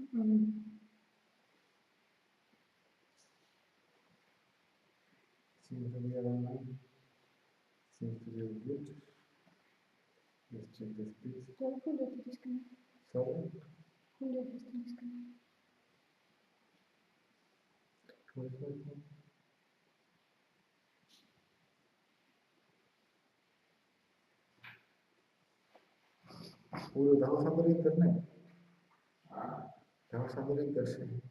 Mm. Seems to be aligned. Seems to be good. Let's check the speed. Who do you disconnect? Sorry? Who do you disconnect? What is that? Puro dava sempre internet. Dava sempre internet.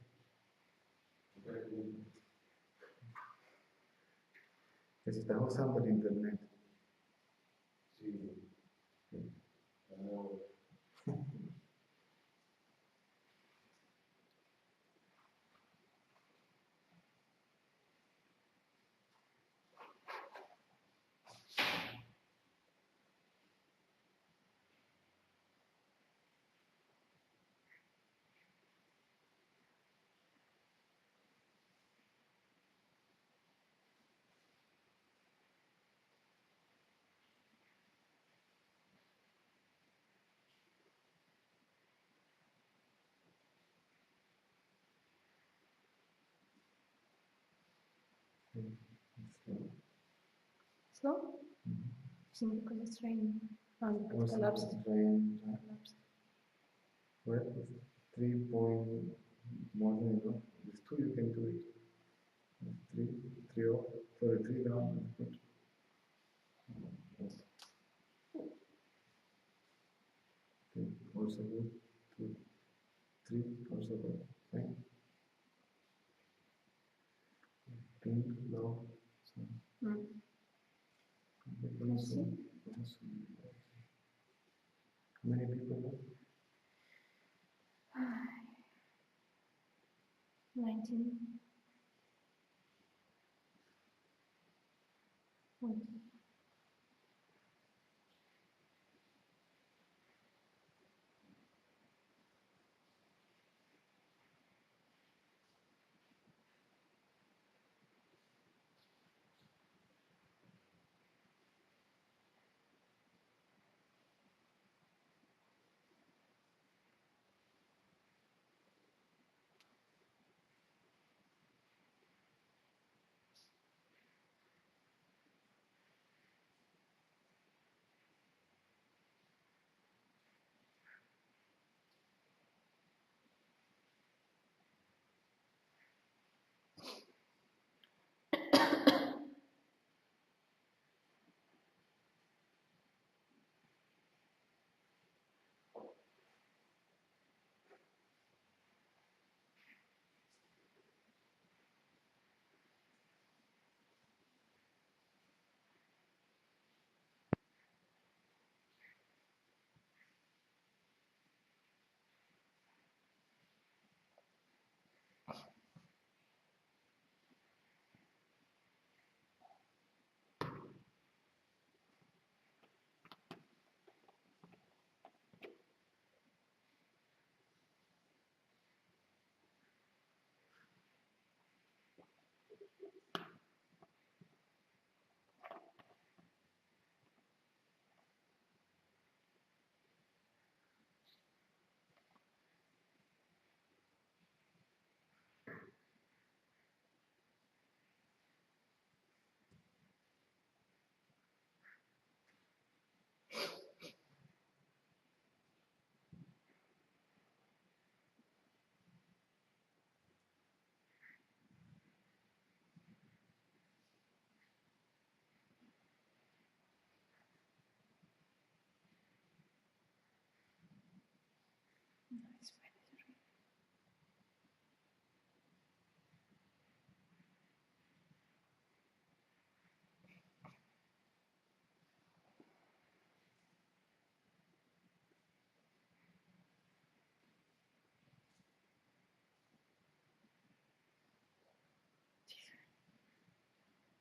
Che stava sempre internet. Sì. Slow? Think because it's raining. And it collapsed. Collapsed. Well, it's 3 point more than enough. This 2 you can do it. 3 off, sorry, 3 down, that's good. Okay, also good. 2, 3, also good. Fine. Pink, low. So, how many people left? 19. Nice.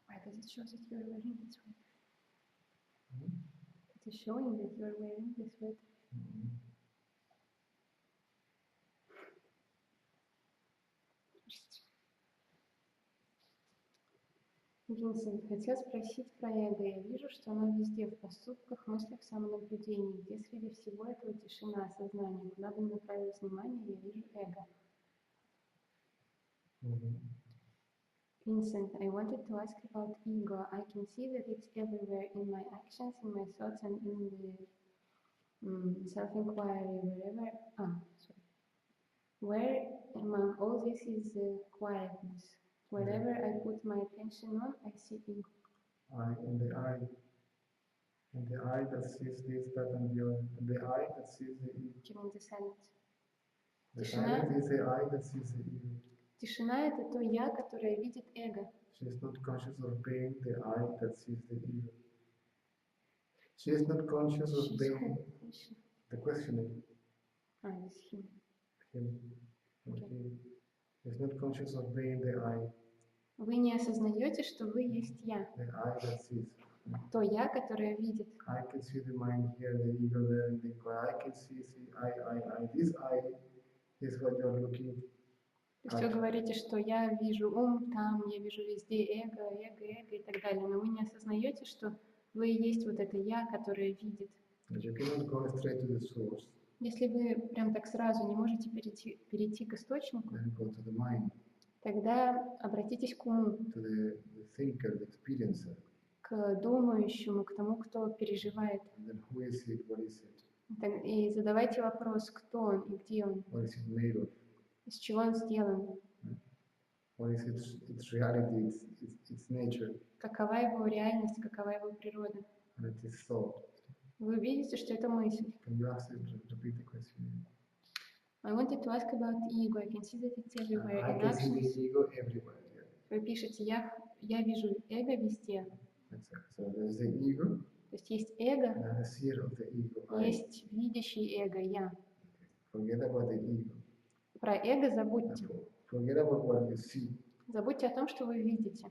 Why does it show that you're wearing this sweater? It is showing that you're wearing this sweater. Винсент хотел спросить про эго. Я вижу, что оно везде, в поступках, мыслях, самонаблюдении. Где среди всего этого тишина, осознание? Куда бы ни направилось внимание, я вижу эго. Vincent, I wanted to ask about ego. I can see that it's everywhere in my actions, in my thoughts, and in the self-inquiry, where among all this is quietness. Wherever I put my attention on, I see ego. In the eye. In the eye that sees this, that, and the other. The eye that sees the ego. During the silence. The silence is the eye that sees the ego. Тишина — это то я, которое видит эго. She is not conscious of being the eye that sees the ego. She is not conscious of being the questioning. It's him. Him. Okay. She is not conscious of being the eye. Вы не осознаете, что вы есть я. The eye that sees. То я, которое видит. I can see the mind here, the ego there, the ego. I can see, I. This eye is what you're looking. То есть вы говорите, что я вижу ум там, я вижу везде эго и так далее, но вы не осознаете, что вы есть вот это я, которое видит. You cannot go straight to the source. Если вы прям так сразу не можете перейти к источнику, Then go to the mind. Тогда обратитесь к уму, To the thinker, the experiencer. К думающему, к тому, кто переживает. And then who is it? What is it? И задавайте вопрос, кто он и где он. What is it made of? Из чего он сделан? What is its reality, its nature? Какова его реальность, какова его природа? And it is thought. Вы видите, что это мысль. Can you ask it, repeat the question? I wanted to ask about ego. I can see that it's everywhere. I can see the ego everywhere. Yeah. Вы пишете, я вижу эго везде. So there's the ego. То есть есть эго, And the seer of the ego. есть видящий эго, я. Forget about the ego. Про эго забудьте. Forget about what you see. Забудьте о том, что вы видите.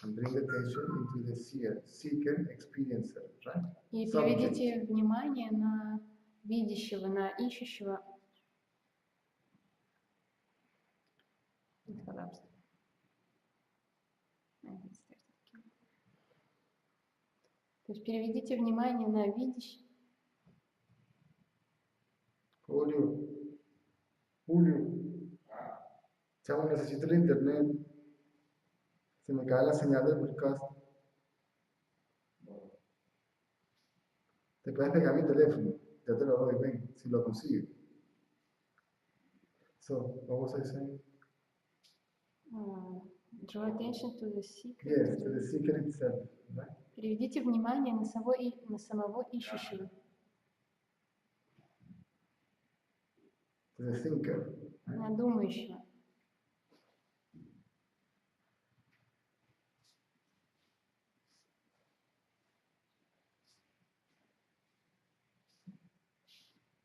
And bring attention into the seer, seeker, experiencer, right? И переведите внимание на видящего, на ищущего. То есть переведите внимание на видящего. Julio. Chamo, necesito el internet. Se me cae la señal del podcast. Te puedes pegar mi teléfono. Ya te lo doy, ven, si lo consigues. So, what was I saying? Draw attention to the seeker. Yes, to the seeker itself, right? Переведите внимание на самого ищущего. To the thinker. Right? На думающего.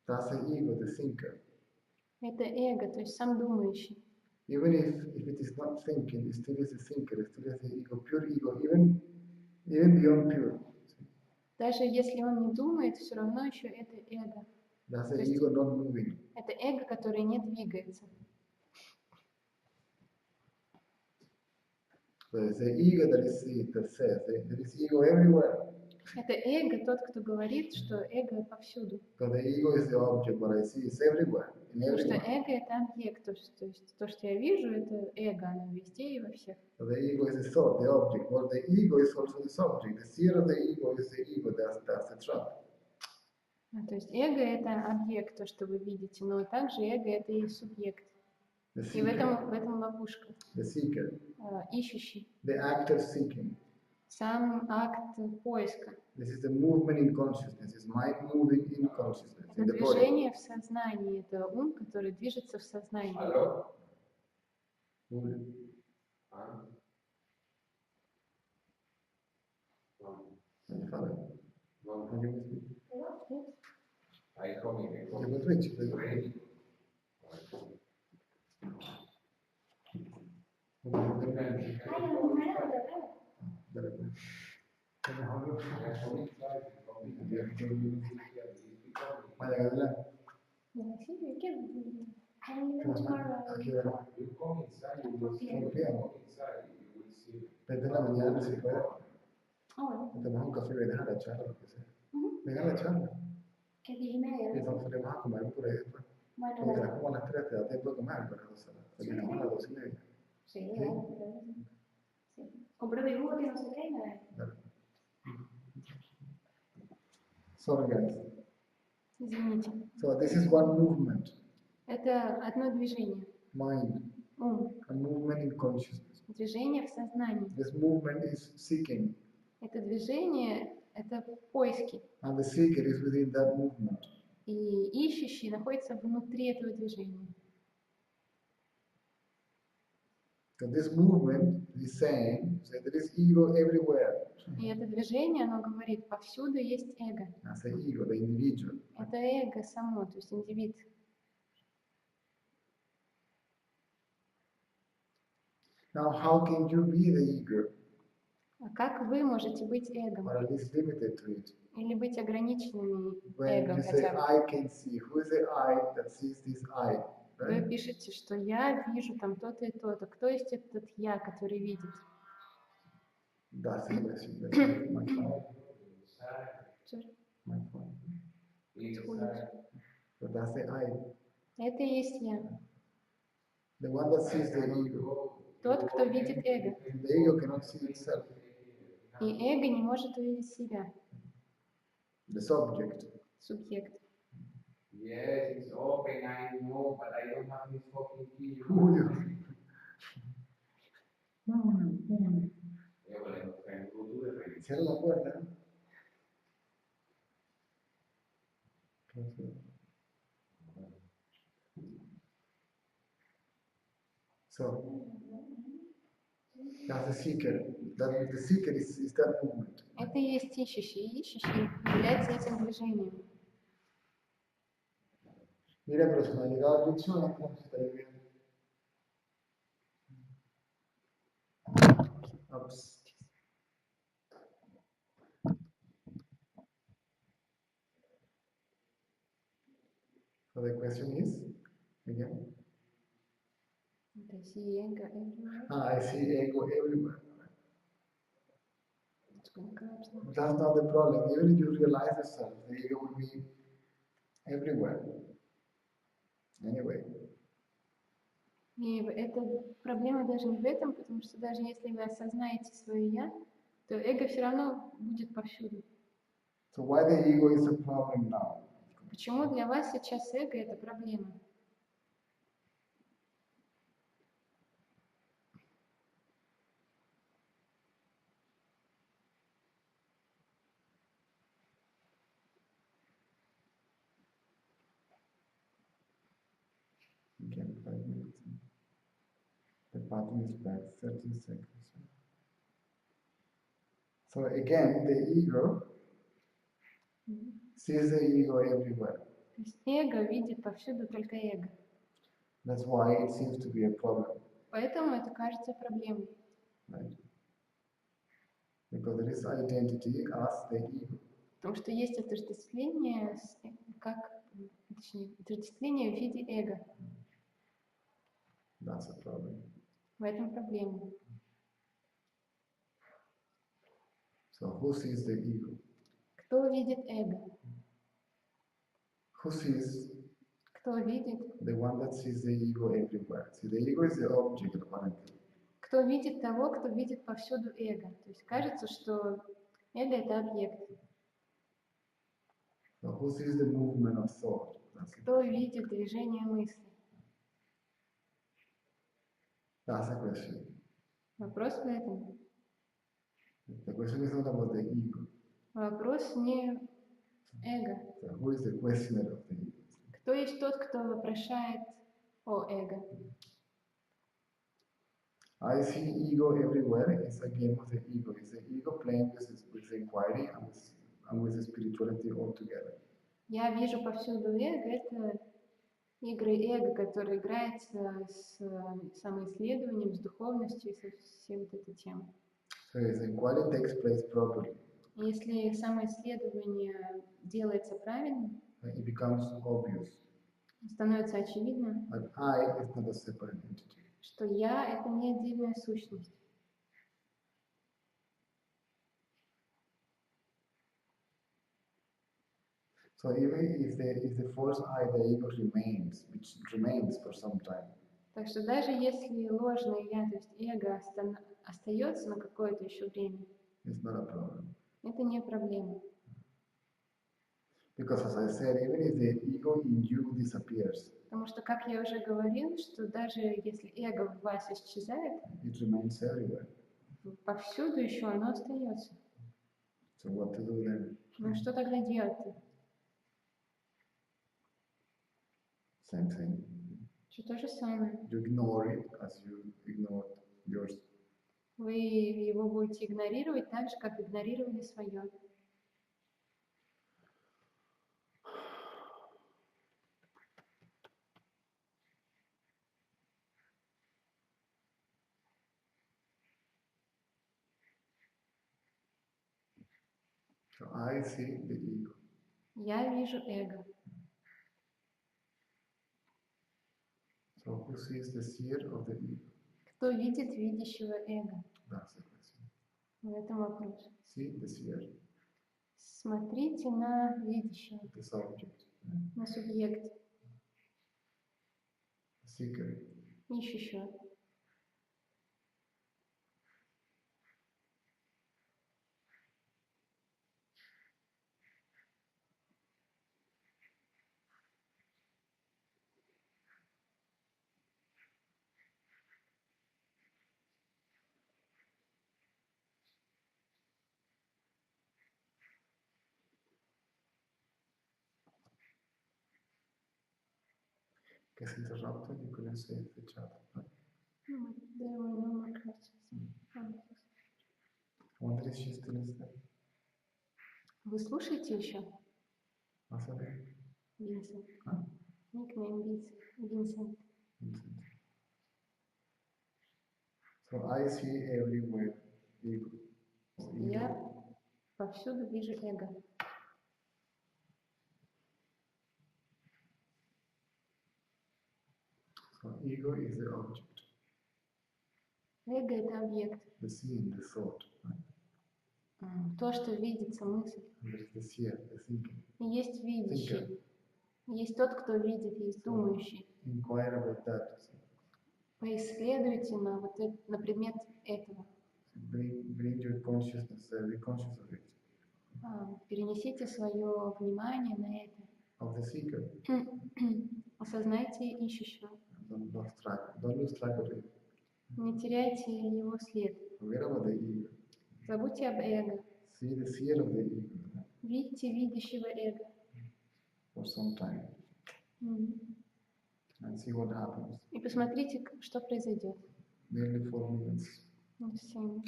That's the ego, the thinker. Это эго, то есть сам думающий. Even if it is not thinking, it still is a thinker, it still is the ego, pure ego, even beyond pure. Даже если он не думает, все равно еще это эго. That's the ego not moving. Это эго, которое не двигается. So it's the ego that says there is ego everywhere. Это эго, тот, кто говорит, что эго повсюду. So the ego is the object, what I see is everywhere. Потому что эго — это объект, то есть то, что я вижу, это эго, оно везде и во всех. So the ego is the thought, the object. Well, the ego is also the subject. The seer of the ego is the ego, that's the trap. То есть эго — это объект, то, что вы видите, но также эго — это и субъект. И в этом ловушка. The seeker. Ищущий. The act of seeking. Сам акт поиска. This is the movement in consciousness. It's mind moving in consciousness. Это движение в сознании. Это ум, который движется в сознании. Алло? You come inside, you will see. Vete en la mañana si puede. Ah, bueno. Te un café y vienes a la charla, lo que sea. Ujú. Ven a la charla. ¿Qué 10:30? Y nos salimos a comer por ahí después. Bueno, Porque dale. será como a las 3, te da tiempo de comer, pero o sea, terminamos a las 2:30. Sí, dale, claro. Sí. Compré dibujos y no sé qué, nada. Dale. Sorry guys. Извините. So this is one movement, Это одно движение. mind, Ум. a movement in consciousness. Движение в сознании. This movement is seeking, Это движение, это поиски. and the seeker is within that movement. И ищущий находится внутри этого движения. So this movement is saying that there is ego everywhere. И это движение, оно говорит, повсюду есть эго. That's the ego, the individual. Это эго само, то есть индивид. Now, how can you be the ego, А как вы можете быть эгом? or at least limited to it? Или быть ограниченными When эго you say, хотя бы? I can see, who is the I that sees this I? Вы Right? пишете, что я вижу там то-то и то-то. Кто есть этот я, который видит? That's the question. That's my phone. Sorry. My phone. Улицу. So that's the I. Это и есть я. The one that sees the ego. Тот, кто видит эго. The ego cannot see itself. И эго не может увидеть себя. The subject. Субъект. Yes, it's open, I know, but I don't have this fucking key. Julio. Yeah, well, I can go do the ready. Cierra la puerta. So, that's the seeker. The seeker is that movement. Это и есть ищущий. Ищущий является этим движением. Mira, pero si no ha llegado el diccionario, ¿cómo se está lloviendo? Ups. So the question is, again? I see ego everywhere. I see ego everywhere. It's gonna collapse now. That's not the problem. Even if you realize yourself, the ego will be everywhere. Anyway. И эта проблема даже не в этом, потому что даже если вы осознаете свое «я», то эго все равно будет повсюду. So why the ego is a problem now? Почему для вас сейчас эго – это проблема? Again, 5 minutes. The button is back, 30 seconds. So again, the ego sees the ego everywhere. То есть эго видит повсюду только эго. That's why it seems to be a problem, Поэтому это кажется проблемой. right? Because there is identity as the ego. Потому что есть отождествление, точнее, отождествление в виде эго. That's a problem. В этом проблема. So who sees the ego? Кто видит эго? Who sees Кто видит? the one that sees the ego everywhere? See, the ego is the object apparently. Кто видит того, кто видит повсюду эго? То есть кажется, что эго – это объект. So who sees the movement of thought? Кто видит движение мысли? That's the question. Вопрос в этом. The question is not about the ego. Вопрос не эго. So who is the questioner of the ego? Кто есть тот, кто вопрошает о эго? I see ego everywhere. It's a game of the ego. It's the ego playing with inquiry and with the spirituality altogether. Я вижу повсюду эго. Это игры эго, которые играются с самоисследованием, с духовностью и со всей вот этой темой. So if the inquiry takes place properly, Если самоисследование делается правильно, it becomes obvious становится очевидно, that I is not a separate entity. что я – это не отдельная сущность. So even if the false I, the ego remains, which remains for some time. Так что даже если ложное я, то есть эго, остается на какое-то еще время, It's not a problem. это не проблема. Because as I said, even if the ego in you disappears, Потому что, как я уже говорил, что даже если эго в вас исчезает, it remains everywhere. повсюду еще оно остается. So what to do then? Ну что тогда делать-то? Same thing. Все то же самое. You ignore it as you ignored yours. Вы его будете игнорировать так же, как игнорировали свое. So I see the ego. Я вижу эго. So who sees the seer of the ego? Кто видит видящего эго? That's the question. В этом вопрос. See the seer, Смотрите на видящего, the subject, на субъект, the seeker. ищущего. Gets interrupted, you couldn't say the chat. Right? There were no more questions. I wonder if she still is there. Вы слушаете еще? What's her name? Винсент. Huh? Никнейм Винсент. Vincent. So I see everywhere ego. Я повсюду вижу эго. So ego is the object, Эго — это объект. the seeing, the thought. Right? То, что видится, мысль. And there is the seer, the thinking. И есть видящий. Есть тот, кто видит, есть думающий. Inquire about that. Поисследуйте на предмет этого. Bring your consciousness there, be conscious of it. Перенесите свое внимание на это. Of the seeker. Осознайте ищущего. Don't lose track of it. Не теряйте его след. Forget about the ego. Забудьте об эго. See the seer of the ego Видите видящего эго. for some time and see what happens. И посмотрите, что произойдет. Nearly 4 minutes. Всем.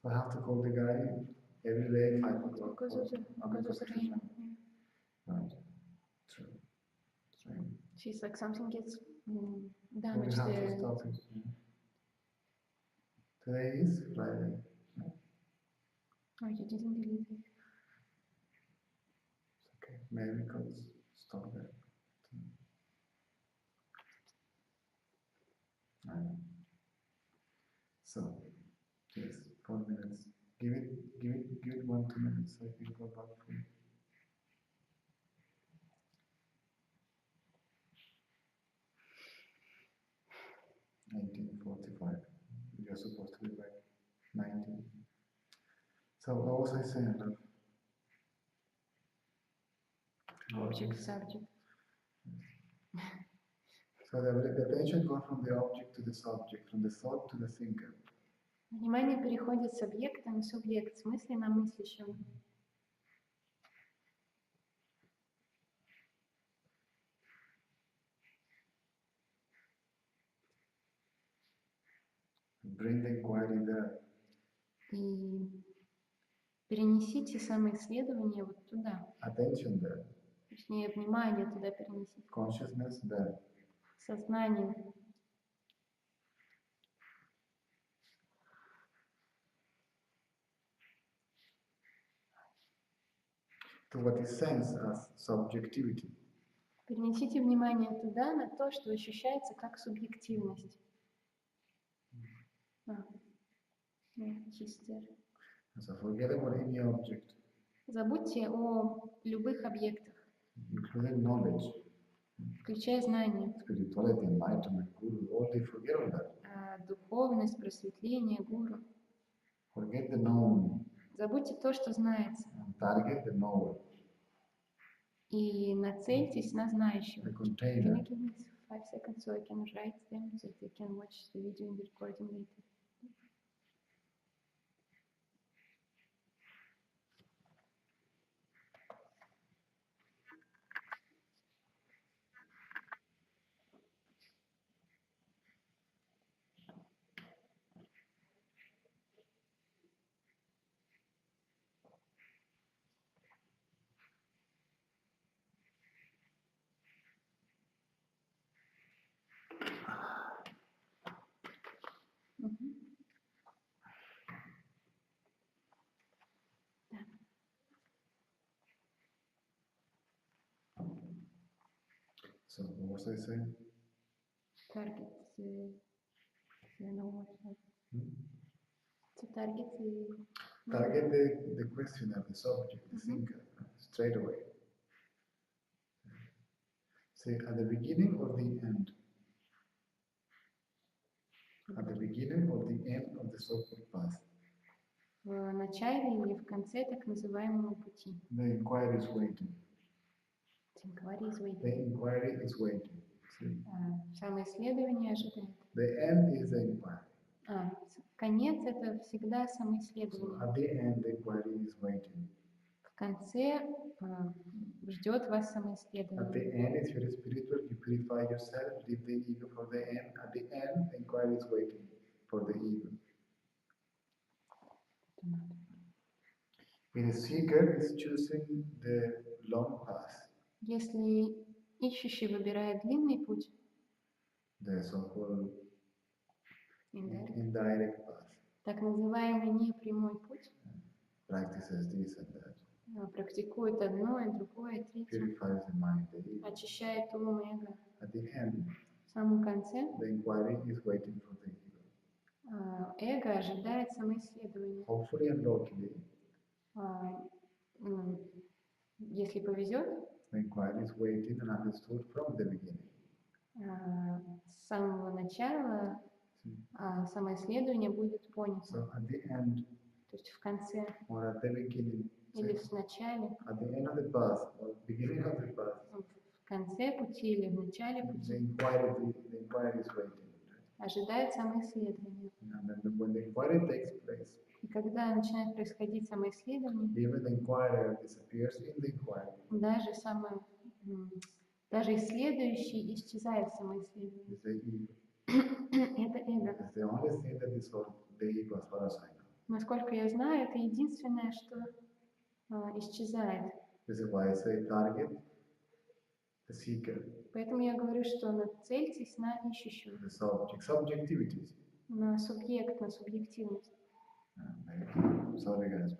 So I have to call the guy every day, 5 o'clock. Because of the rain. Right. True. Train. She's like something gets So we damaged have to there. stop it. Today is Friday. Oh, you didn't delete it. It's okay. Maybe we could stop there. I know. So, yes, 4 minutes. Give it 1-2 minutes so I can go back for you. $19.45. You're supposed to be back 19. So what was I saying? Object, subject. So the attention goes from the object to the subject, from the thought to the thinker. Внимание переходит с объекта на субъект, с мысли на мыслящего. Bring the inquiry there. И перенесите самоисследование вот туда. Attention there. Точнее, внимание туда перенесите. Consciousness there. Сознание. To what is sensed as subjectivity. Перенесите внимание туда, на то, что ощущается как субъективность. Чистер. So forget about any object. Забудьте о любых объектах. including knowledge, включая знания, spirituality, enlightenment, guru, all they forget all that. Духовность, просветление, гуру. Forget the known Забудьте то, что знается, and target the knower, и нацельтесь на знающего. the Can container. you give me 5 seconds so I can write them so they can watch the video and the recording later? Мгм. Да. So what was I saying? Target no, Hmm? to target Target the questioner, the subject, the thinker, straight away. Say at the beginning or the end? At the beginning or the end of the so-called path? в начале или в конце так называемого пути. The inquiry is waiting. The inquiry is waiting. See? Самоисследование ожидает. The end is the inquiry. Конец — это всегда So самоисследование. at the end, the inquiry is waiting. В конце ждет вас At самоисследование. the end, if you're spiritual, you purify yourself, leave the ego for the end. At the end, the inquiry is waiting for the ego. The seeker is choosing the long path, Если ищущий выбирает длинный путь, the so-called indirect, indirect path, так называемый непрямой путь, practices this and that, практикует одно и другое, и третье, purifies the mind, the ego. очищает ум и эго. At the end, В самом конце the inquiry is waiting for the ego. эго ожидает самоисследования. Hopefully and luckily, Если повезет, the inquiry is waiting and understood from the beginning. с самого начала самоисследование будет понято. So at the end, То есть в конце or at the beginning, или в начале, at the end of the path or beginning of the path, в конце пути или в начале the пути inquiry is waiting. ожидает самоисследование. And then when the inquiry takes place, И когда начинает происходить самоисследование, even the inquirer disappears in the inquiry. Даже исследующий исчезает в самоисследовании. It's the ego. Это эго. It's the only thing that is for the ego as far as I know. Насколько я знаю, это единственное, что исчезает. This is why I say target the seeker, Поэтому я говорю, что нацельтесь на ищущего, the subject, subjectivity. на субъект, на субъективность. Sorry guys.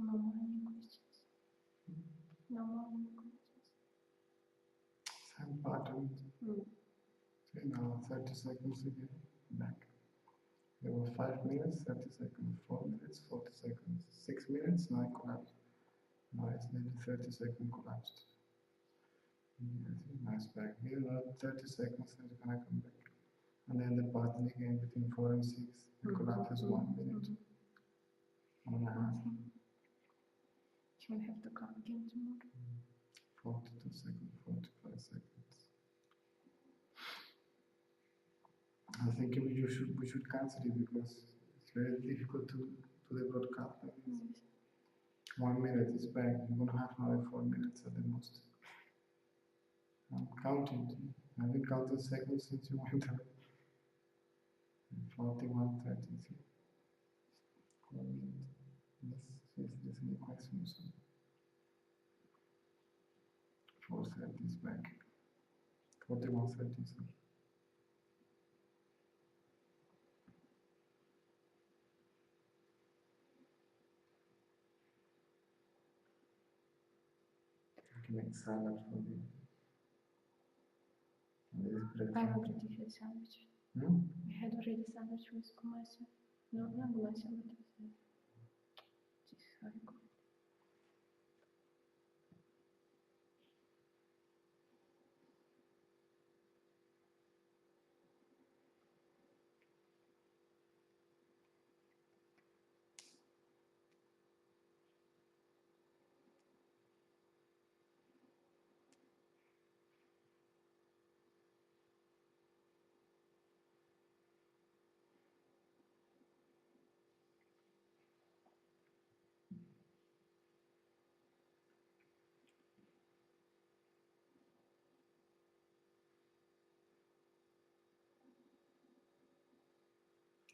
Нормально крутится. Нормально крутится. Same pattern. Mm. So now 30 seconds again, back. There were 5 minutes, 30 seconds, 4 minutes, 40 seconds, 6 minutes, now it collapsed. Now it's nearly 30 seconds collapsed. Yes, nice back. Here another 30 seconds and it's gonna come back. And then the pattern again between 4 and 6, it collapses 1 minute. 1.5. So we have to count again tomorrow. 42 seconds, 45 seconds. I think we should cancel it because it's very difficult to do the broadcast like this. Yes. 1 minute is back. You're gonna have another 4 minutes at the most. I'm counting. I've been counting seconds since you went out. 41, 33. 1 minute. This is quite smooth. 4:30 is back. 41:30, sorry. I can make salad for you. And this is bread. I already had sandwich. Hmm? We had already sandwich with kumasi. No, not kumasi, what is that? This is how you call it.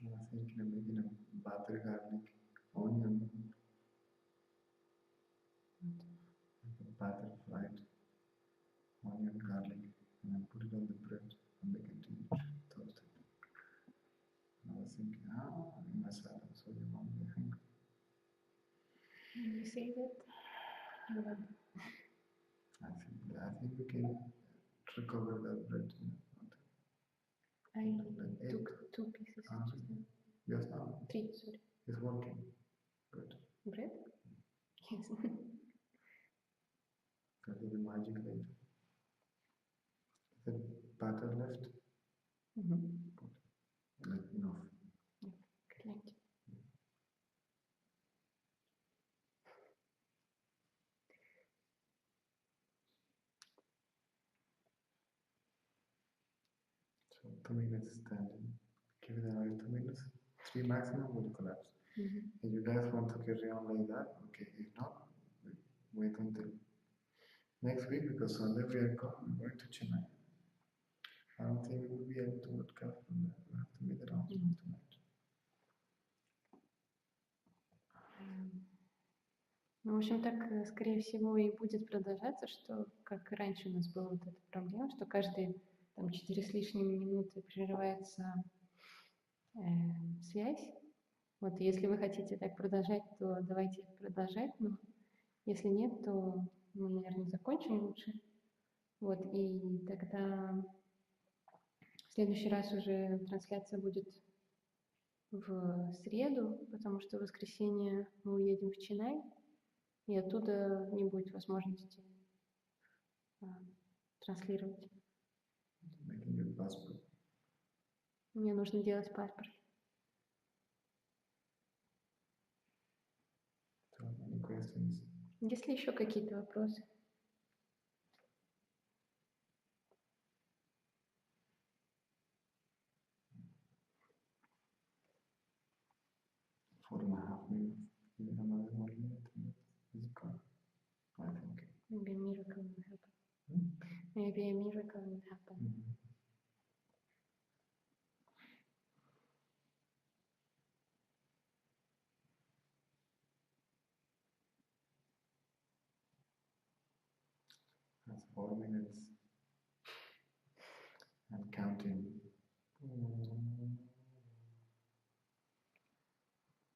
I was thinking of making a butter garlic onion. Butter fried onion garlic and then put it on the bread and make it toasted. I was thinking, in my salad, so you won't be hungry. When you say that, you want I think we can recover that bread. I Like took 8. 2 pieces Ah, just now. Yes, now 3, sorry. it's working. Good. Bread? Yes. Can do the magic later. Is there butter left? Like enough. Plenty. So 2 minutes standing. Give it another 2 minutes. 3 maximum will collapse. If you guys want to carry on like that, okay. If not, wait until next week because Sunday we are going to Chennai. I don't think we will be able to broadcast from there. We have to meet around tonight. Ну, в общем, так, скорее всего, и будет продолжаться, что, как и раньше у нас была вот эта проблема, что каждые там 4 с лишним минуты прерывается связь. Вот, и если вы хотите так продолжать, то давайте продолжать, но если нет, то мы, наверное, закончим лучше. Вот, и тогда в следующий раз уже трансляция будет в среду, потому что в воскресенье мы уедем в Ченнай, и оттуда не будет возможности транслировать. Мне нужно делать паспорт. Есть ли еще какие-то вопросы? Maybe a miracle will happen. Maybe a miracle will happen. That's 4 minutes and counting.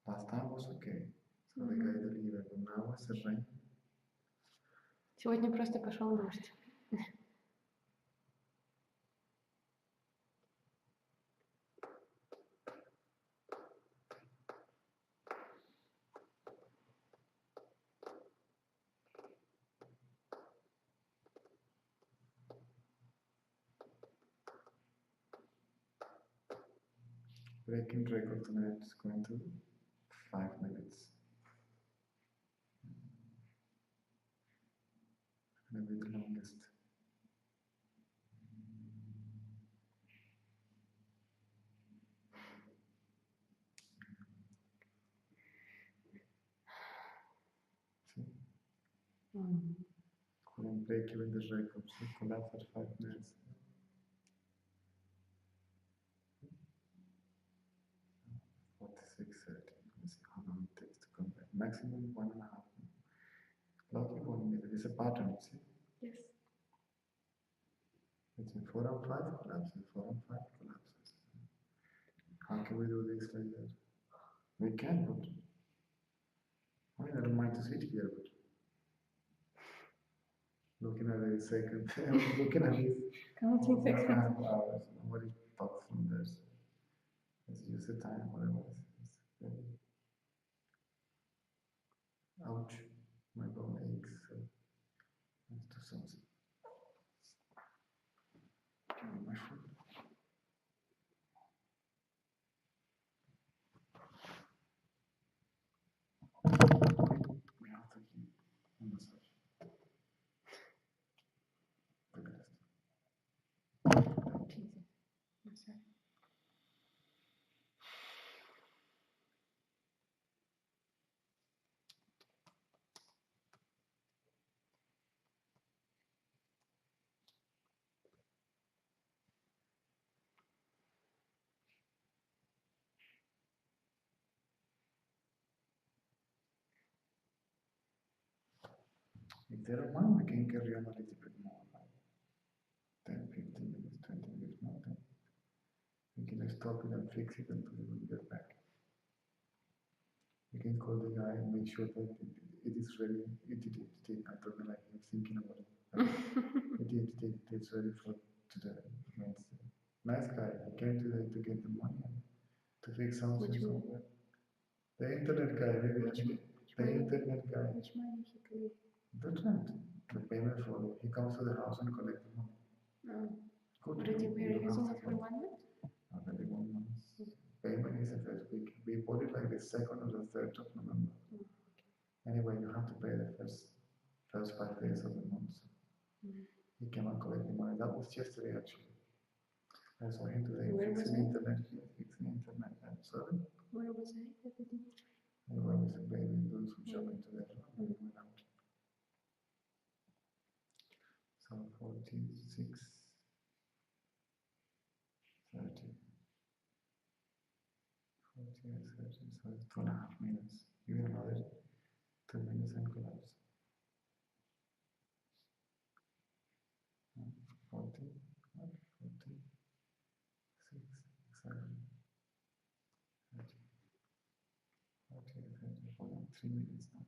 Last time was okay. So the guy to leave, but now it's a rain. Сегодня просто пошел дождь. Breaking record tonight is going to 5 minutes. Maybe the longest. See? Couldn't break even the record, so collapse at 5 minutes. 46:30. Let's see how long it takes to come back. Maximum 1.5 minutes. Lucky 1 minute. It's a pattern, you see? Yes. It's in 4 and 5 collapses, 4 and 5 collapses. How can we do this like that? We can, but I mean, I don't mind to sit here, but looking at the second, looking at this, Counting 1.5 seconds. hours, nobody talks from there. So let's use the time, whatever. It's very... Ouch, my bone aches, so let's do something. My foot. We have to keep on massage. Look at this. Jesus. I'm sorry. If they don't mind, we can carry on a little bit more, like 10, 15 minutes, 20 minutes more. Then we can stop it and fix it until we get back. We can call the guy and make sure that it is ready. It did. I told him like he was thinking about it. It's ready for today, Wednesday. Nice guy. He came today to get the money and to fix something Which one? somewhere. The internet guy, maybe Which actually. Which The money? internet guy. Which money he could? The rent. The payment for it. He comes to the house and collects the money. Oh. Good. Already You we're don't have using to it for wait. 1 month? Already 1 month. Payment is the first week. We bought it like the 2nd or the 3rd of November. Anyway, you have to pay the first 5 days of the month. So he came and collected the money. That was yesterday actually. I saw him today Where was fixing the it? internet here, fixing the internet. I'm sorry. Where was I? Everything. Anyway, with the baby doing some shopping today. We went out. So 46, 30. 48, 30, so it's 2.5 minutes. Even another 2 minutes and collapse. 40, 40, 6, 7, 30, 40, 30, 3 minutes now.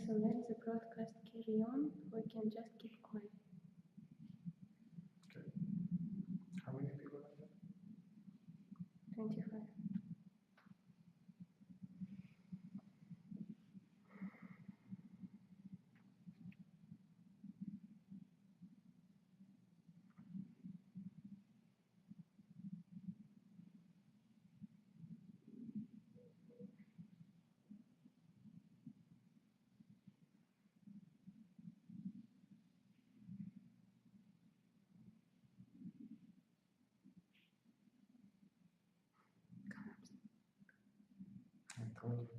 so let the broadcast carry on. We can just keep quiet. Okay. How many people are there? 25. I told you.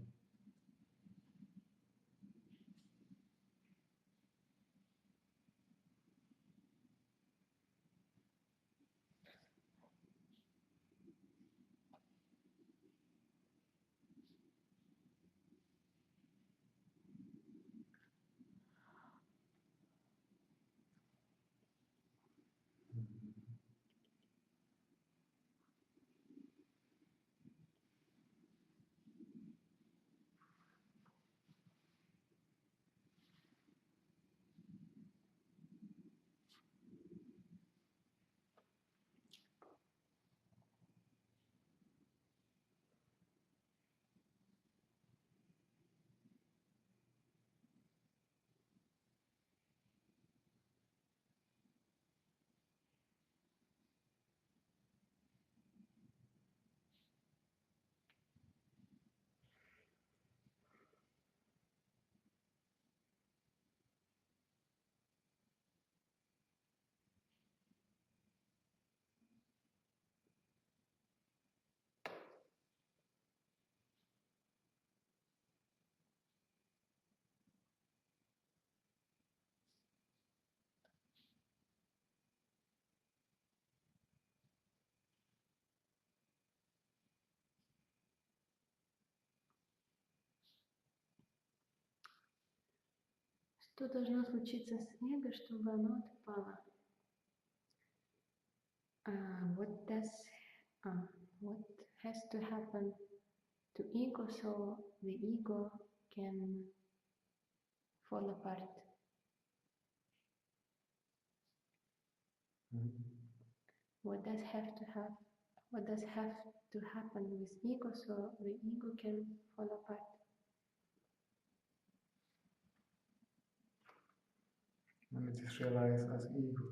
Что должно случиться с эго, чтобы оно отпало? What does, what has to happen to ego so the ego can fall apart? What does have to have? What does have to happen with ego so the ego can fall apart? When it is realized as ego,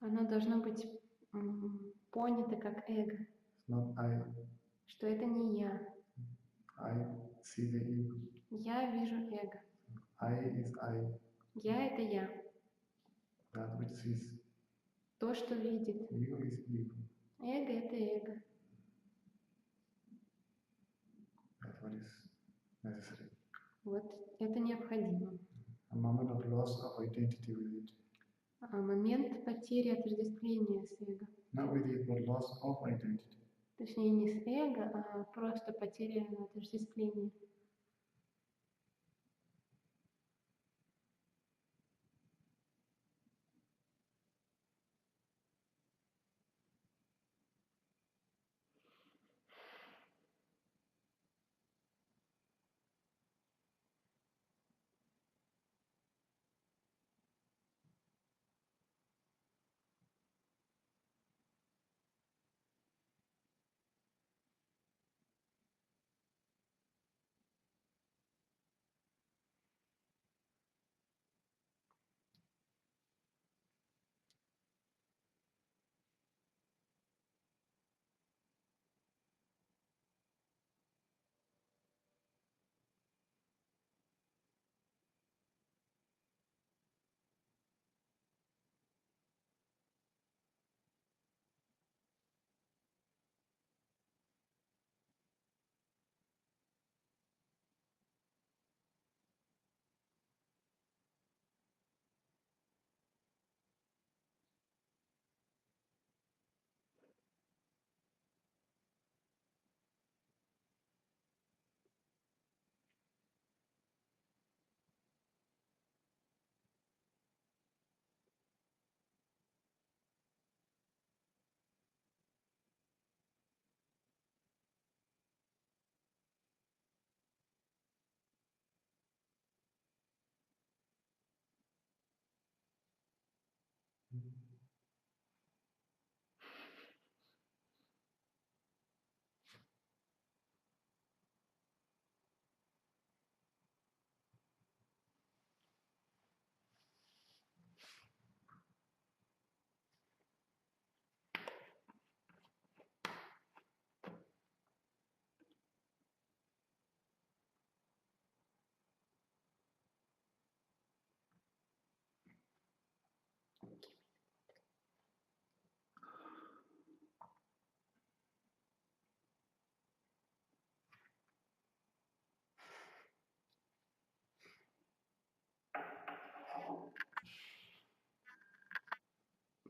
Оно должно быть понято как эго, it's not I. что это не я. I see the ego. Я вижу эго. I is I. Я — это я. That which sees. То, что видит. Ego is ego. Эго — это эго. That's what is necessary. Вот это необходимо. A moment of loss of identity with it. Момент потери отождествления с эго. Not with it, but loss of identity. Точнее, не с эго, а просто потеря отождествления.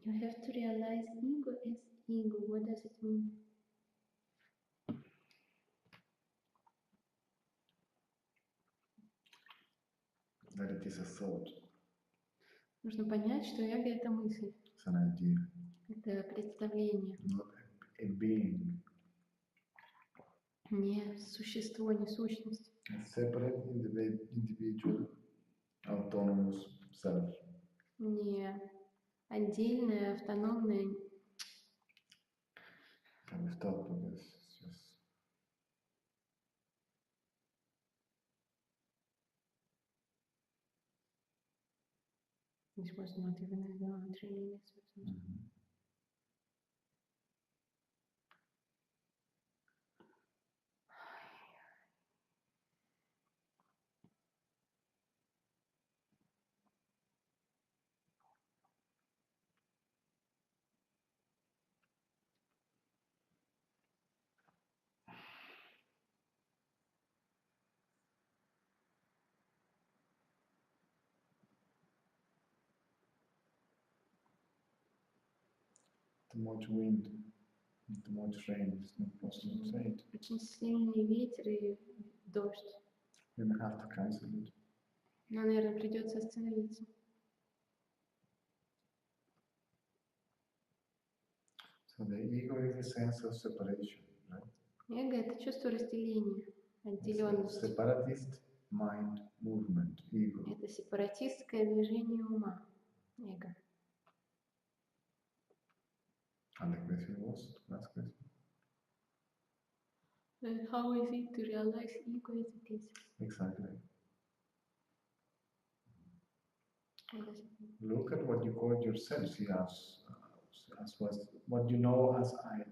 You have to realize ego as ego. What does it mean? That it is a thought. Нужно понять, что эго — это мысль, It's an idea, это представление, not a being. не существо, не сущность. A separate individual, autonomous self. Не отдельное, автономное. Can we stop with this? It's just This was not even a training. too much wind, too much rain. It's not possible to say it. Очень сильный ветер и дождь. We may have to cancel it. Но, наверное, придется остановиться. So the ego is a sense of separation, right? Эго — это чувство разделения, It's a отделенности. separatist mind movement, ego. Это сепаратистское движение ума, эго. And the question was, last question. And how is it to realize ego as it is? Exactly. What does it mean? Look at what you call yourself, see, as what you know as I.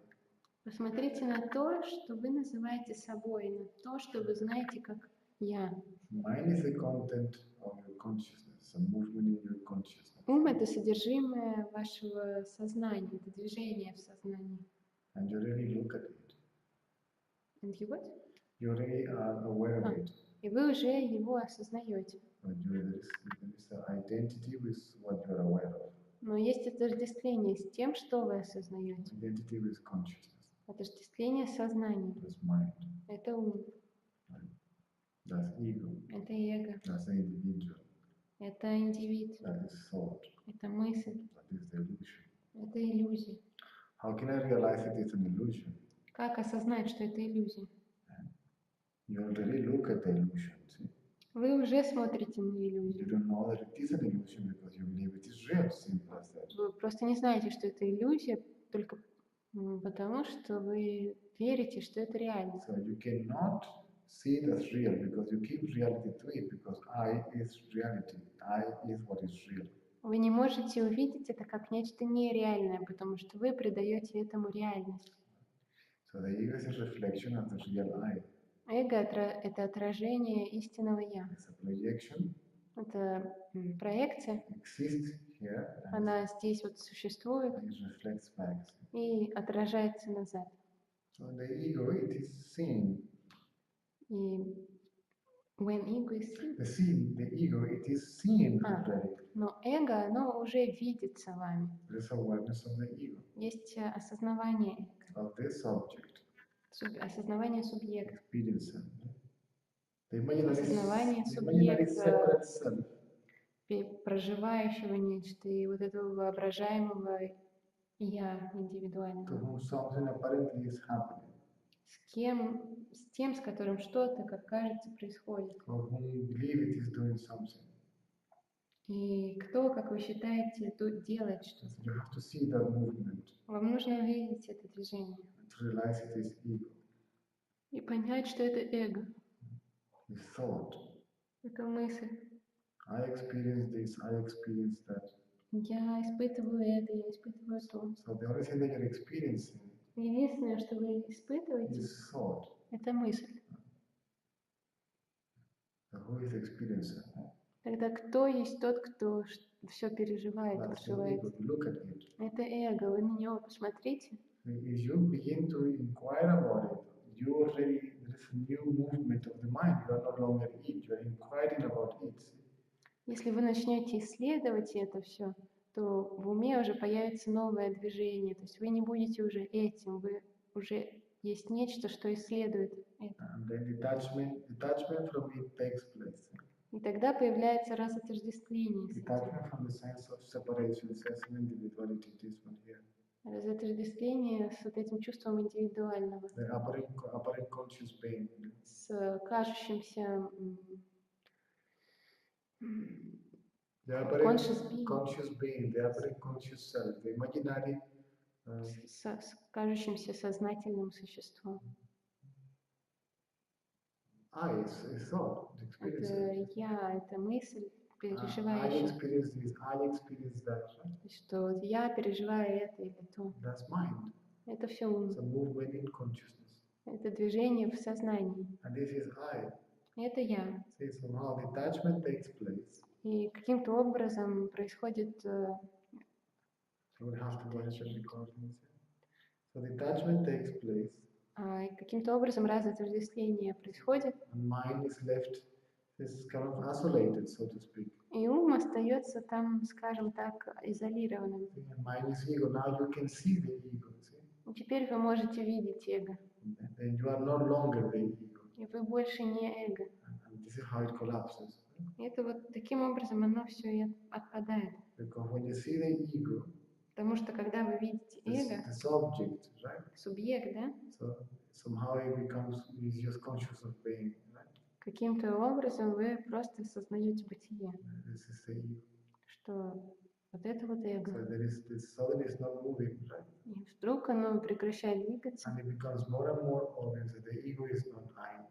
Посмотрите на то, что вы называете собой, на то, что вы знаете как я. Mind is the content of your consciousness, a movement in your consciousness. Ум — это содержимое вашего сознания, это движение в сознании. And you really look at it. And you what? You really are aware of it. И вы уже его осознаете. But there is an identity with what you are aware of. Но есть отождествление с тем, что вы осознаете. Identity with consciousness. Отождествление сознания. That's mind. Это ум. That's ego. Это эго. That's the individual. Это индивид. That is thought. Это мысль. That is the illusion. Это иллюзия. How can I realize that it's an illusion? Как осознать, что это иллюзия? You already look at the illusion, see? Вы уже смотрите на You иллюзию. don't know that it is an illusion because you believe it is real, simple as that. Вы просто не знаете, что это иллюзия, только потому, что вы верите, что это реально. So you cannot see it as real because you keep reality to it because I is reality. I is what is real. Вы не можете увидеть это как нечто нереальное, потому что вы придаете этому реальность. So the ego is a reflection of the real I. Эго — это отражение истинного «я». It's a projection. Это проекция. Exists here and Она здесь вот существует it reflects back. и отражается назад. So the ego, it is seen. И when ego is seen, The ego, it is seen Ah. already. но эго, оно уже видится вами. There's awareness of the ego, Есть осознавание эго, of this object, осознавание субъекта, experience. The imaginary Осознавание separate субъекта. self. Проживающего нечто и вот этого воображаемого «я» To индивидуального. whom something apparently is happening, С тем, с которым что-то, как кажется, происходит. or whom believe it is doing something. И кто, как вы считаете, тут делает So что-то? you have to see that movement Вам нужно увидеть это движение and to realize it is ego, и понять, что это эго, is thought. это мысль. I experience this, I experience that. Я испытываю это, я испытываю то. So the only thing that you're experiencing Единственное, что вы испытываете, is thought. это мысль. So who is the experiencer? Тогда кто есть тот, кто все переживает, That's the проживает? ego. You look at it. Это эго, вы на него посмотрите. If you begin to inquire about it, you already, there is a new movement of the mind. You are no longer it, you are inquiring about it. Если вы начнете исследовать это все, то в уме уже появится новое движение. То есть вы не будете уже этим, вы уже есть нечто, что исследует это. And then detachment from it takes place. И тогда появляется разотождествление с этим. Detachment from the sense of separation, sense of individuality, this one here. Разотождествление с вот этим чувством индивидуального, The apparent conscious being. с кажущимся The apparent conscious being, the apparent conscious self, the imaginary с кажущимся сознательным существом. I is thought, the experience. Это я, это мысль, I переживающая. experience this, I experience that. Right? Что вот я переживаю это или то. That's mind. Это все ум. It's a movement in consciousness. Это движение в сознании. And this is I. Это я. See, somehow detachment takes place. И каким-то образом происходит So we have to go ahead and record this. So detachment takes place. и каким-то образом разотождествление происходит, And mind is left, is kind of isolated, so to speak. и ум остается там, скажем так, изолированным. See, and mind is ego. Now you can see the ego. See? И теперь вы можете видеть эго, And you are no longer the ego. и вы больше не эго. And this is how it collapses. И это вот таким образом оно все и отпадает. Because when you see the ego, Потому что когда вы видите эго, the subject, right? субъект, да, So somehow it becomes, is just conscious of being, right? каким-то образом вы просто осознаете бытие, This is the ego. что вот это вот So эго. there is this suddenly is not moving, right? И вдруг оно прекращает двигаться, And it becomes more and more obvious that the ego is not I.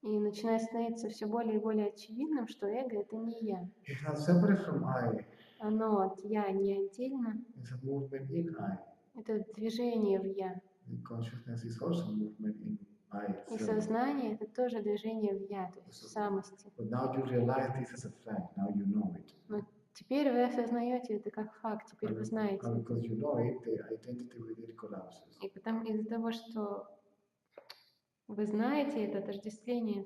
и начинает становиться все более и более очевидным, что эго это не я. It's not separate from I. Оно от я не отдельно, It's a movement in I. это движение в я. The consciousness is also movement in I И itself. сознание это тоже движение в я, то есть в самости. But now you realize this as a fact. Now you know it. Но теперь вы осознаете это как факт, теперь вы знаете. And because you know it, the identity with it collapses. И потому из-за того, что вы знаете, это отождествление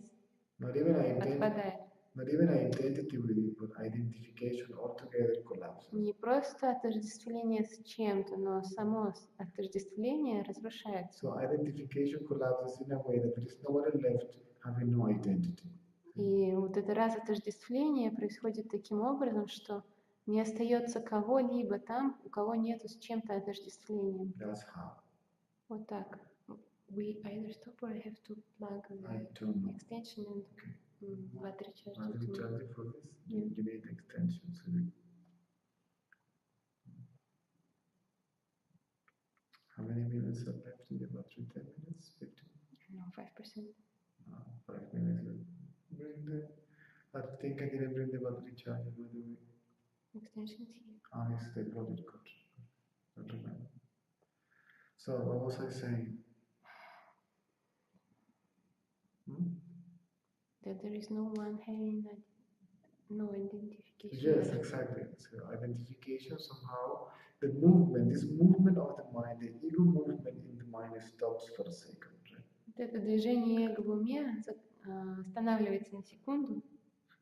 Not even отпадает. identity with it, but identification altogether collapses. Не просто отождествление с чем-то, но само отождествление разрушается. So identification collapses in a way that there is nobody left having no identity. И вот это разотождествление происходит таким образом, что не остается кого-либо там, у кого нету с чем-то отождествления. That's how. Вот так. We either stop or I have to plug I the don't know. extension and battery charge. Battery charger for this? Yeah. You need extension. So we... How many minutes are left in the battery? 10 minutes? 15? No, 5%. 5 minutes. Bring the... I think I didn't bring the battery charger by the way. Extension is here. Yes, they brought it. Good. So what was I saying? That there is no one having no identification. Yes, exactly. So identification somehow, the movement, this movement of the mind, the ego movement in the mind stops for a second. Right? Вот это движение эго в уме останавливается на секунду.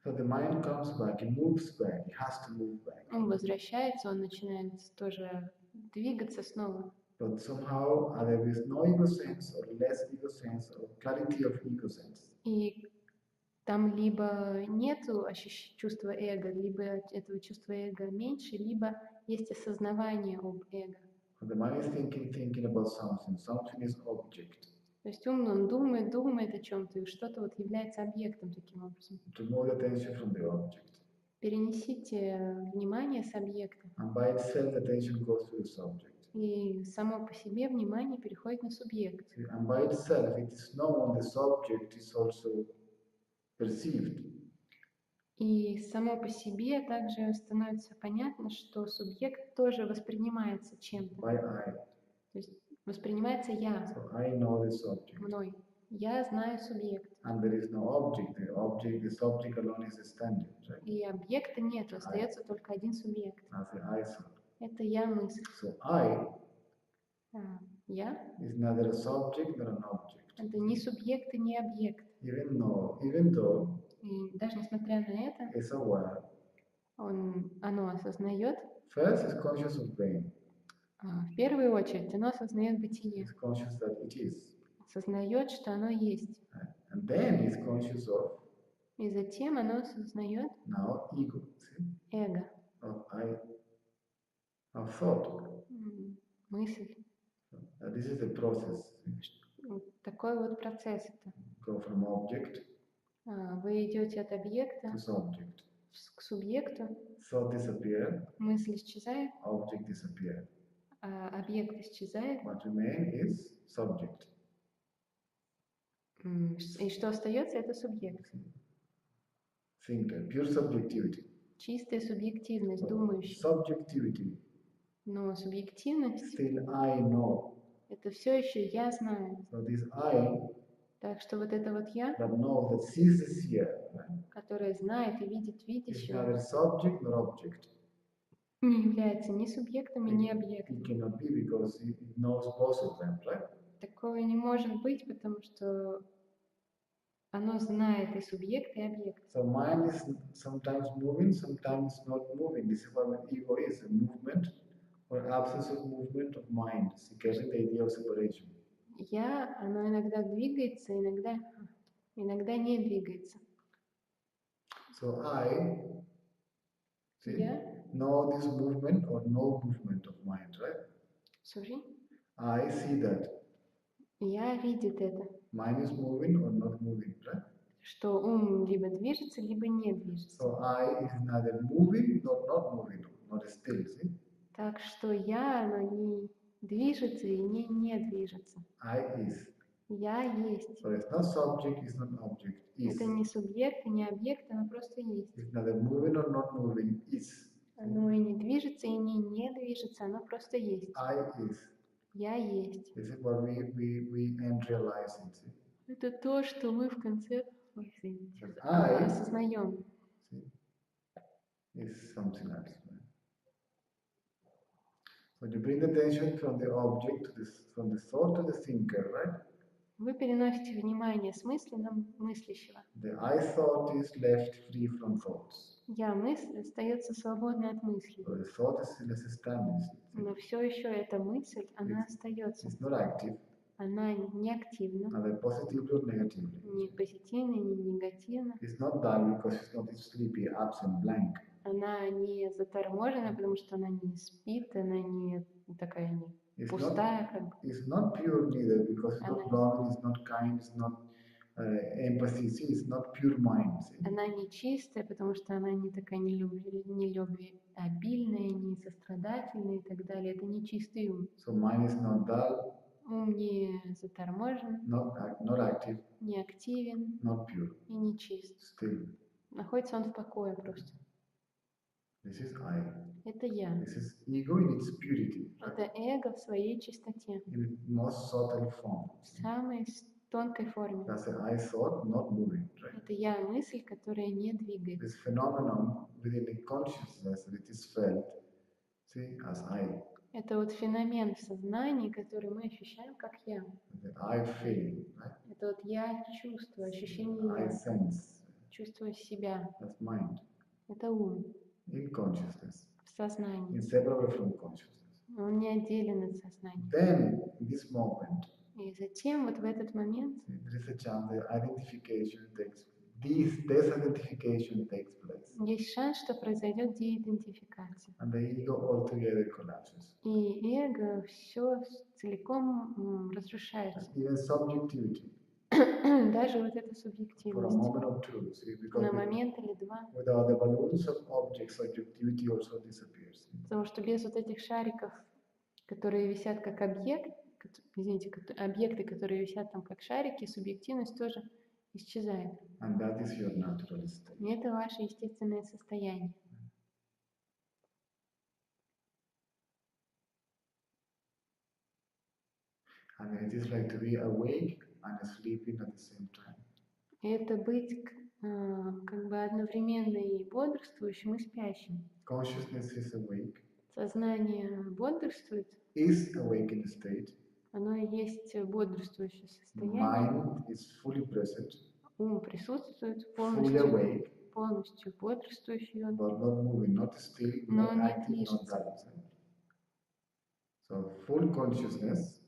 So the mind comes back, it moves back, it has to move back. Он возвращается, он начинает тоже двигаться снова. But somehow there is no ego sense or less ego sense or clarity of ego sense. И там либо нету чувства эго, либо этого чувства эго меньше, либо есть осознавание об эго. So the mind is thinking about something is object. То есть он думает о чем-то, и что-то вот является объектом таким образом. To move the attention from the object. перенесите внимание с объекта, and by itself attention goes to the subject. и само по себе внимание переходит на субъект. See, and by itself it is known the subject is also perceived. И само по себе также становится понятно, что субъект тоже воспринимается чем-то. By I. То есть воспринимается я, So I know the subject. мной. Я знаю субъект. And there is no object. The subject alone is standing, right? И объекта нет, остается только один субъект. As the I thought. Это я мысль. So I Я is neither a subject nor an object. это ни субъект и ни объект. Even though И даже несмотря на это, it's aware. оно осознает, First is conscious of being. в первую очередь оно осознает бытие, It's conscious that it is. осознает, что оно есть. And then it's conscious of И затем оно осознает now ego. See? эго, Of thought. мысль. This is the process. Такой вот процесс это. Go from object Вы идете от объекта to subject. к субъекту, Thought disappear, мысль исчезает, object disappear. объект исчезает, What remains is subject. и что остается, это субъект. Thinker, pure subjectivity. Чистая субъективность, думающая. Subjectivity. Но субъективность Still I know. это все еще я знаю. So this I Так что вот это вот я, that knows, that sees the seer, right, которая знает и видит is видящего, neither subject nor object. не является ни субъектом и ни It объектом. cannot be because it knows both of them, right? Такого не может быть, потому что оно знает и субъект, и объект. So mind is sometimes moving, sometimes not moving. This is what ego is, a movement or absence of movement of mind, getting the idea of separation. Я, оно иногда двигается, иногда не двигается. So I see, Я, know this movement or no movement of mind, right? sorry, I see that я видит это, mind is moving or not moving, right? что ум либо движется, либо не движется. So I is neither moving nor not moving, not still, see? Так что я, оно не движется и не движется. I is. Я есть. So it's not subject, it's not object, is. Это не субъект и не объект, оно просто есть. It's neither moving or not moving, is. Оно и не движется, и не движется, оно просто есть. I is. Я есть. This is what we end realizing, see? Это то, что мы в конце извините, I осознаем. see, is something else. Right? So you bring the attention from the object to this, from the thought to the thinker, right? Вы переносите внимание с мысли на мыслящего. The I thought is left free from thoughts. Я мысль остается свободной от мысли. So the thought is still standing. Но все еще эта мысль, она остается. It's not active, Она не активна, neither positively or negatively. ни позитивна, ни негативна. It's not dull because it's not sleepy, absent, blank. Она не заторможена, потому что она не спит, она не такая не It's пустая, как бы. It's not pure neither because it's Она- not loving, it's not kind, it's not empathy. See, it's not pure mind. See? Она не чистая, потому что она не такая не любвеобильная, не сострадательная и так далее. Это не чистый ум. So mind is not dull, Ум не заторможен, not active, не активен not pure. и не чист. Still, Находится он в покое просто. this is I. Это я. This is ego in its purity, right? Это эго в своей чистоте, In its most subtle form. в самой тонкой форме. That's the I thought, not moving, right? Это я мысль, которая не двигается. This phenomenon within the consciousness that it is felt, see, as I. Это вот феномен в сознании, который мы ощущаем как я. The I feeling, right? Это вот я чувствую, ощущение I я, sense. чувствую себя. That's mind. Это ум In consciousness. в сознании. Inseparable from consciousness. Он не отделен от сознания. Then, in this moment, И затем вот в этот момент there is a chance that identification disidentification takes place. есть шанс, что произойдет деидентификация. And the ego altogether collapses. И эго все целиком разрушается. Even subjectivity Даже вот эта for a субъективность moment or two, see, because на момент или два, without the balloons of objects, subjectivity also disappears. потому что без вот этих шариков, которые висят как объект, извините, объекты, которые висят там как шарики, субъективность тоже исчезает. And that is your natural state. И это ваше естественное состояние. And it is like to be awake and sleeping at the same time. И это быть как бы одновременно и бодрствующим, и спящим. Consciousness is awake, Сознание бодрствует, is awake in a state. оно и есть бодрствующее состояние. Mind is fully present, Ум присутствует fully awake, полностью бодрствующий он, but not moving, not still, но not не active, not движется. balanced. So full consciousness,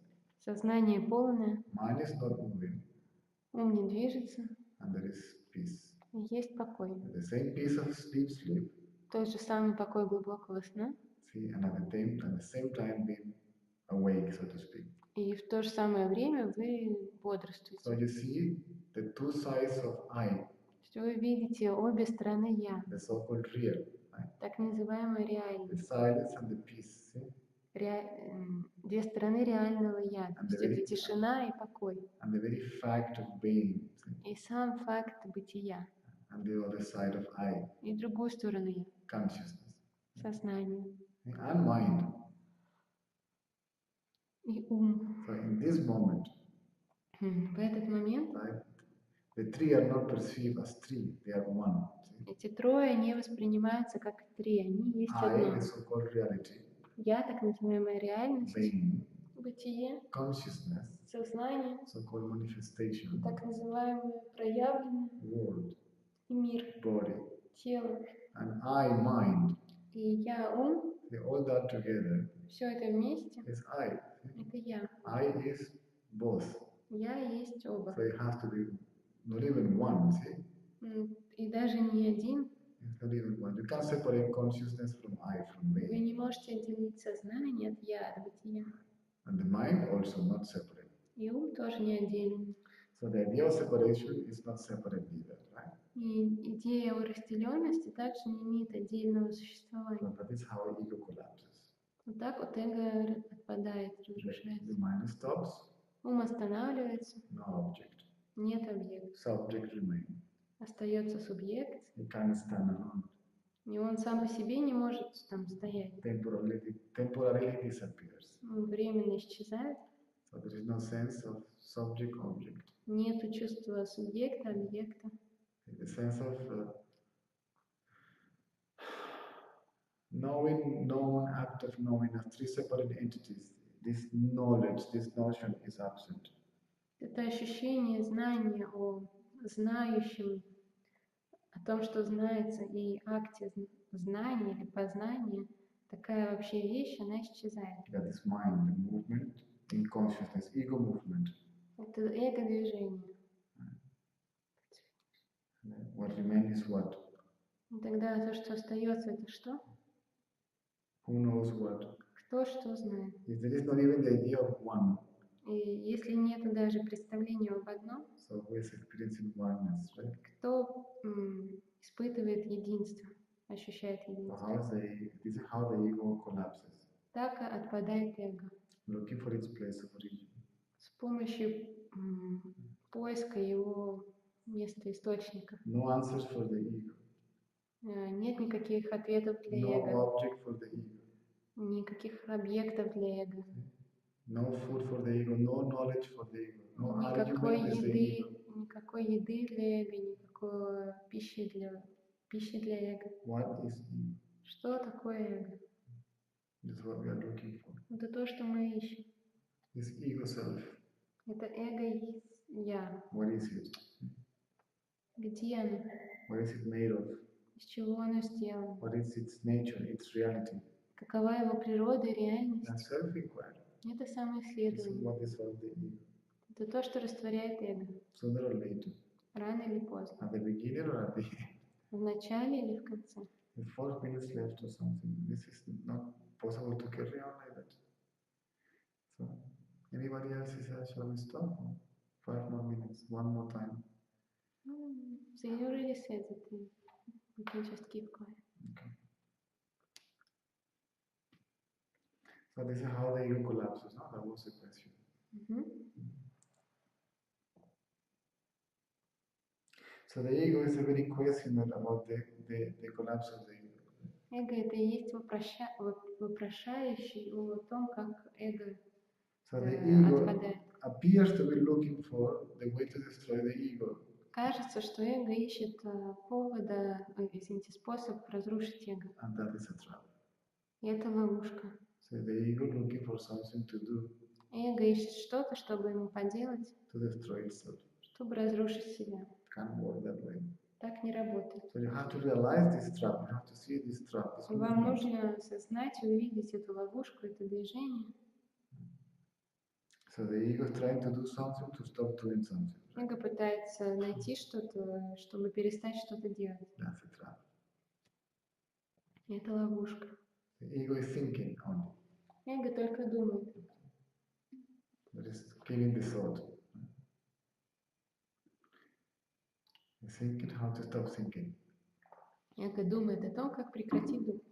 Сознание полное, mind is not moving, ум не движется, and there is peace. и есть покой. The same peace of deep sleep, Тот же самый покой глубокого сна, see, and at the same time being awake, so to speak. и в то же самое время вы So бодрствуете. you see the two sides of I, То есть вы видите обе стороны «я», the so-called real, right? так называемая The реальность. silence and the peace, see? Две стороны реального «я». То есть это тишина и покой. And the very fact of being, see? И сам факт бытия. And the other side of I, И другую сторону «я», consciousness, сознание. and mind. И ум. So in this moment, В этот момент right, the three are not perceived as three, they are one. See? эти трое не воспринимаются как три, они есть I, одно. the so-called reality, Я, так называемая реальность, being, бытие, consciousness, сознание, so-called manifestation, так называемое проявленное, world, и мир, body, тело. and I, mind. И я, ум, All that together все это вместе, is I. это я. I is both. Я есть оба. So it has to be not even one, see? И даже не один. It's not even one. You can't separate consciousness from I, from Вы being. не можете отделить сознание от я, от бытия. And the mind also not separate. И ум тоже не отдельный. So the idea of separation is not separate either, right? И идея о разделенности также не имеет отдельного So существования. that is how ego collapses. Вот так вот эго отпадает, The разрушается. mind stops, Ум останавливается, no object. нет объекта. Subject remain. Остается субъект, He can't stand alone. и он сам по себе не может там стоять. Temporarily disappears. Он временно исчезает, So there is no sense of subject-object. нету чувства субъекта, объекта. The sense of knowing, known, act of knowing as three separate entities. This knowledge, this notion is absent. Это ощущение знания о знающем, о том, что знается, и акте знания или познания, такая вообще вещь, она исчезает. That is mind, the movement in consciousness, ego movement. Это эго-движение. What remains is what? И тогда то, что остается, это что? Who knows what? Кто что знает. If there is not even the idea of one, И если нет даже представления об одном, so who is experiencing oneness, right? кто испытывает единство, ощущает So единство. this is how the ego collapses, Так отпадает эго. looking for its place of origin. С помощью поиска его места источника. No answers for the ego, Нет никаких ответов для no эго, object for the ego, никаких объектов для эго, no food for the ego, no knowledge for the ego, no никакой argument with the еды, ego. никакой еды для эго, никакой пищи для эго. What is ego? Что такое эго? This is what we are looking for. Это то, что мы ищем. This ego self, Это эго я. what is it? Где оно? What is it made of? Из чего оно сделано? What is its nature, its reality? Какова его природа и реальность? And self-inquiry. Это This is самоисследование. what is all the ego. Это то, что растворяет эго. Sooner or later, Рано или поздно. at the beginning or at the end. В начале или в конце. With 4 minutes left or something, this is not possible to carry on like that. So, anybody else is shall we stop? 5 more minutes. sentence one more time. So you already said that we can just keep quiet. Okay. So this is how the ego collapses, no? That was the question. So the ego is a very questioner about the collapse of the ego. Эго — это и есть вопрошающий о том, как эго So the ego отпадает. appears to be looking for the way to destroy the ego. Кажется, что эго ищет способ разрушить эго. And that is a trap. И это ловушка. So the ego looking for something to do. Эго ищет что-то, чтобы ему поделать, To destroy itself. чтобы разрушить себя. Can't work that way. Так не работает. So you have to realize this trap. You have to see this trap. This Вам movement. нужно осознать и увидеть эту ловушку, это движение. So the ego is trying to do something to stop doing something. Эго пытается найти что-то, чтобы перестать что-то делать. That's a trap. И это ловушка. The ego is thinking only. Эго только думает. That is killing the thought. It's thinking how to stop thinking. Эго думает о том, как прекратить думать.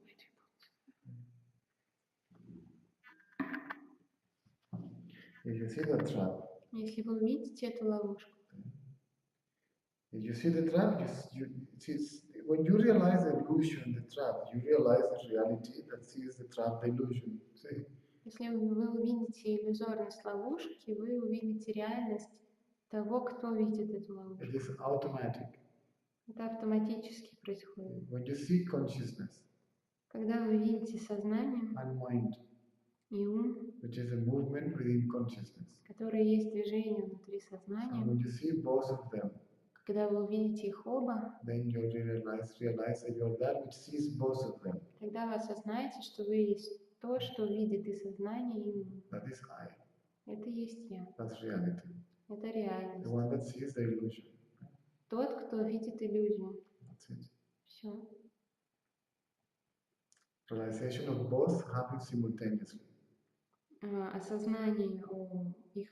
If you see the trap, Если вы увидите эту ловушку, if you see the trap, when you realize the illusion, the trap, you realize the reality that sees the trap, the illusion. See? если вы увидите иллюзорность ловушки, вы увидите реальность того, кто видит эту ловушку. It is automatic. Это автоматически происходит. When you see consciousness Когда вы видите сознание and mind, и ум, which is a movement within consciousness, которое есть движение внутри so сознания, when you see both of them, когда вы увидите их оба, then you realize that you're that which sees both of them. тогда вы осознаете, что вы есть то, что видит и сознание, и ум. That is I. Это есть я. That's reality. Это The реальность. one that sees the illusion. Тот, кто видит иллюзию. That's it. Все. Realization of both happens simultaneously. Осознание и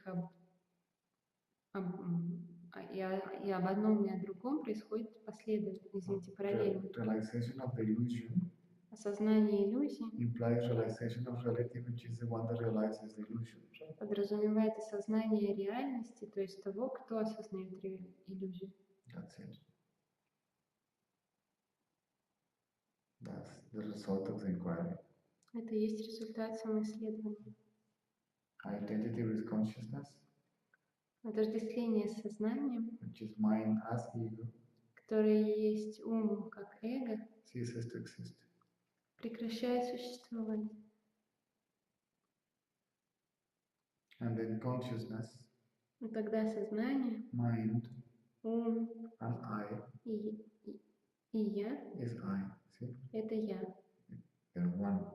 об одном и о другом происходит последовательно, параллельно. Realization of the illusion Осознание иллюзии implies realization of reality, which is the one that realizes the illusion. Right? подразумевает осознание реальности, то есть того, кто осознает иллюзию. That's it. That's the result of the inquiry. Это и есть результат самоисследования. Identity with consciousness, Отождествление с сознанием, which is mind as ego, которое есть ум как эго, ceases to exist. прекращает существовать. And then consciousness, И тогда сознание, mind, ум and I и я is I. See? — это я. They're one.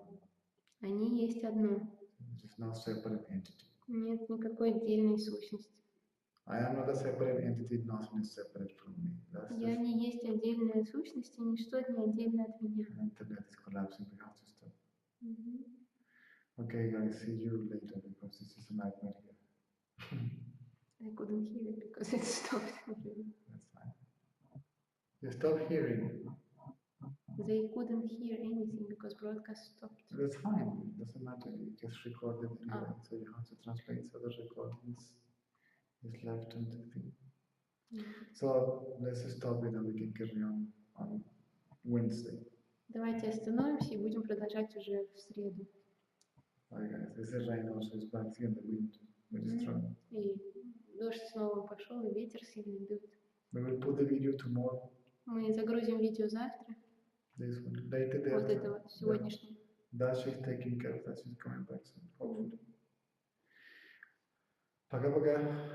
Они есть одно. There is no separate entity. Нет никакой отдельной сущности. I am not a separate entity, nothing is separate from me. That's Я just, не есть отдельная сущность, и ничто не отдельно от меня. and internet is collapsing, we have to stop. Мгм. Okay guys, see you later because this is a nightmare here. I couldn't hear it because it stopped. That's fine. You stop hearing. They couldn't hear anything because broadcast stopped. That's fine. It doesn't matter. You just recorded anyway, so you have to translate so the recordings is left on the thing. So let's stop it and we can carry on Wednesday. Давайте остановимся и будем продолжать уже в среду. Bye guys. This is rain also is back here in the wind. Very strong. И дождь снова пошел, и ветер сильный дует. We will put the video tomorrow. Мы загрузим видео завтра, This one later. вот это вот сегодняшнее. Dash is taking care of that. She's coming back soon. Hopefully. Пока-пока.